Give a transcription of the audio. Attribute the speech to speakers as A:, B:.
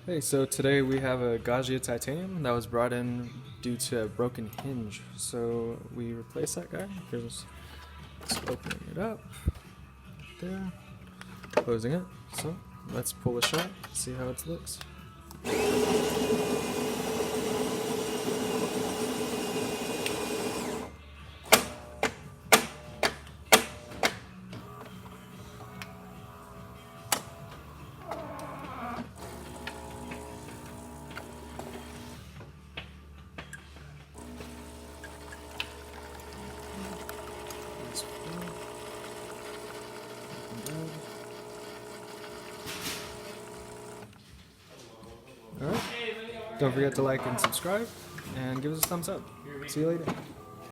A: Hey, so today we have a Gaggia titanium that was brought in due to a broken hinge. So we replaced that guy. Here's just opening it up, there, closing it. So let's pull a shot, see how it looks. Alright, don't forget to like and subscribe, and give us a thumbs up. See you later.